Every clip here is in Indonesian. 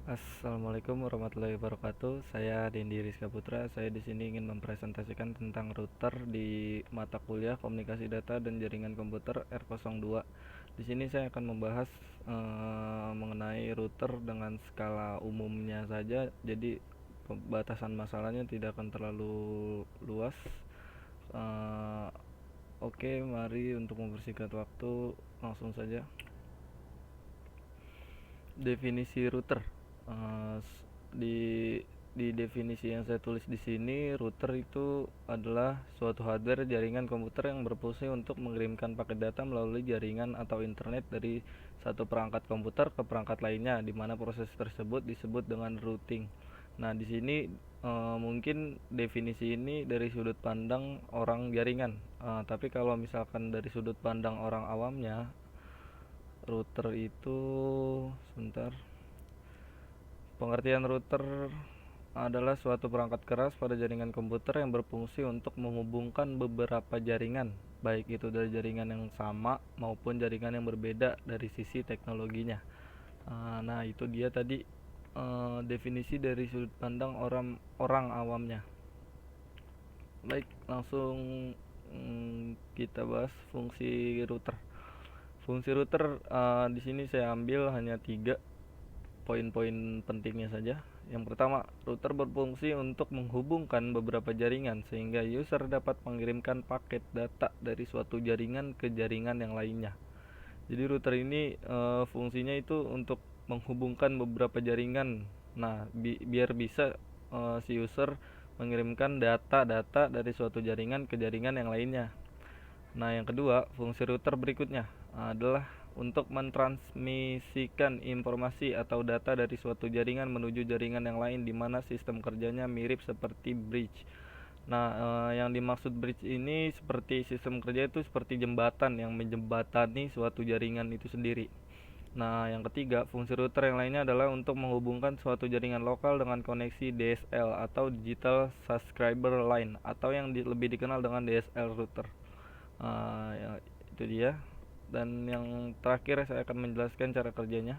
Assalamualaikum warahmatullahi wabarakatuh. Saya Dendi Rizka Putra. Saya di sini ingin mempresentasikan tentang router di mata kuliah Komunikasi Data dan Jaringan Komputer R02. Di sini saya akan membahas mengenai router dengan skala umumnya saja. Jadi batasan masalahnya tidak akan terlalu luas. Eh, oke, mari untuk mempersingkat waktu langsung saja. Definisi router. Eh, di definisi yang saya tulis di sini, router itu adalah suatu hardware jaringan komputer yang berfungsi untuk mengirimkan paket data melalui jaringan atau internet dari satu perangkat komputer ke perangkat lainnya, di mana proses tersebut disebut dengan routing. Nah, di sini mungkin definisi ini dari sudut pandang orang jaringan. Tapi kalau misalkan dari sudut pandang orang awamnya, router itu sebentar. Pengertian router adalah suatu perangkat keras pada jaringan komputer yang berfungsi untuk menghubungkan beberapa jaringan, baik itu dari jaringan yang sama maupun jaringan yang berbeda dari sisi teknologinya. Nah, itu dia tadi definisi dari sudut pandang orang orang awamnya. Baik, langsung kita bahas fungsi router. Fungsi router di sini saya ambil hanya 3 poin-poin pentingnya saja. Yang pertama, router berfungsi untuk menghubungkan beberapa jaringan sehingga user dapat mengirimkan paket data dari suatu jaringan ke jaringan yang lainnya. Jadi router ini fungsinya itu untuk menghubungkan beberapa jaringan. Nah, biar bisa si user mengirimkan data-data dari suatu jaringan ke jaringan yang lainnya. Nah, yang kedua, fungsi router berikutnya adalah untuk mentransmisikan informasi atau data dari suatu jaringan menuju jaringan yang lain di mana sistem kerjanya mirip seperti bridge. Nah, yang dimaksud bridge ini seperti sistem kerja itu seperti jembatan yang menjembatani suatu jaringan itu sendiri. Nah, yang ketiga, fungsi router yang lainnya adalah untuk menghubungkan suatu jaringan lokal dengan koneksi DSL atau Digital Subscriber Line atau yang lebih dikenal dengan DSL router. Ya, itu dia. Dan yang terakhir saya akan menjelaskan cara kerjanya.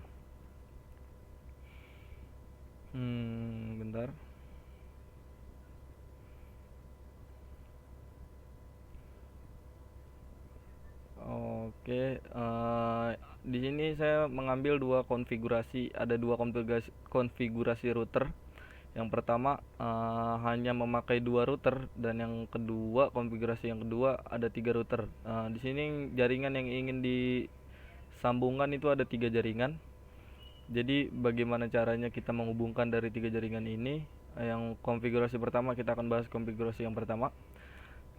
Bentar. Oke, di sini saya mengambil dua konfigurasi. Ada dua konfigurasi router. Yang pertama hanya memakai dua router dan yang kedua konfigurasi yang kedua ada tiga router. Di sini jaringan yang ingin disambungkan itu ada tiga jaringan. Jadi bagaimana caranya kita menghubungkan dari tiga jaringan ini? Yang konfigurasi pertama kita akan bahas konfigurasi yang pertama.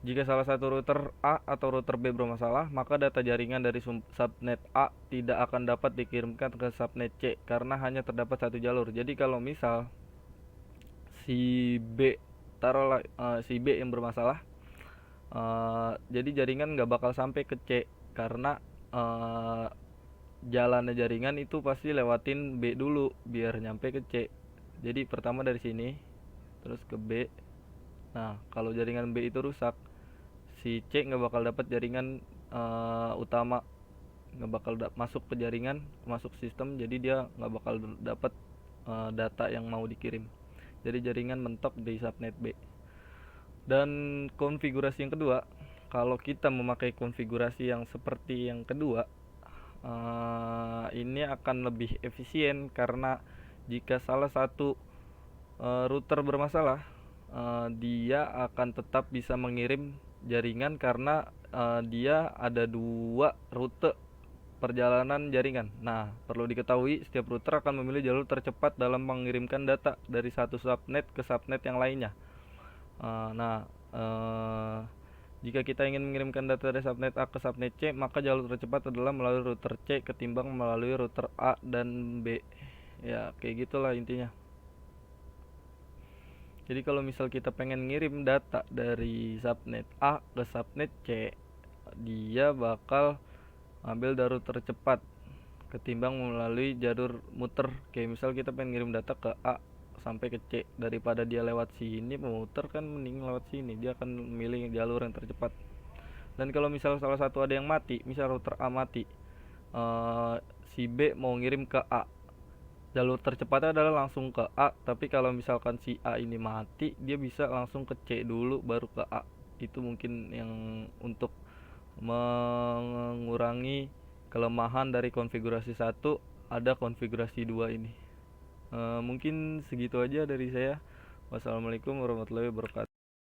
Jika salah satu router A atau router B bermasalah, maka data jaringan dari subnet A tidak akan dapat dikirimkan ke subnet C karena hanya terdapat satu jalur. Jadi kalau misal si B taruhlah si B yang bermasalah, jadi jaringan nggak bakal sampai ke C karena jalannya jaringan itu pasti lewatin B dulu biar nyampe ke C. Jadi pertama dari sini terus ke B. Nah, kalau jaringan B itu rusak, si C nggak bakal dapat jaringan utama, nggak bakal masuk ke jaringan, masuk sistem, jadi dia nggak bakal dapat data yang mau dikirim. Jadi jaringan mentok di subnet B. Dan konfigurasi yang kedua, kalau kita memakai konfigurasi yang seperti yang kedua, ini akan lebih efisien karena jika salah satu router bermasalah, dia akan tetap bisa mengirim jaringan karena dia ada dua rute perjalanan jaringan. Nah, perlu diketahui setiap router akan memilih jalur tercepat dalam mengirimkan data dari satu subnet ke subnet yang lainnya. Nah, jika kita ingin mengirimkan data dari subnet A ke subnet C, maka jalur tercepat adalah melalui router C ketimbang melalui router A dan B. Ya, kayak gitulah intinya. Jadi kalau misal kita pengen ngirim data dari subnet A ke subnet C, dia bakal ambil jalur tercepat ketimbang melalui jalur muter. Kayak misal kita pengen ngirim data ke A sampai ke C, daripada dia lewat sini memutar, kan mending lewat sini, dia akan memilih jalur yang tercepat. Dan kalau misal salah satu ada yang mati, misal router A mati, si B mau ngirim ke A, jalur tercepatnya adalah langsung ke A, tapi kalau misalkan si A ini mati, dia bisa langsung ke C dulu baru ke A. Itu mungkin yang untuk mengurangi kelemahan dari konfigurasi satu ada konfigurasi 2 ini. Mungkin segitu aja dari saya. Wassalamualaikum warahmatullahi wabarakatuh.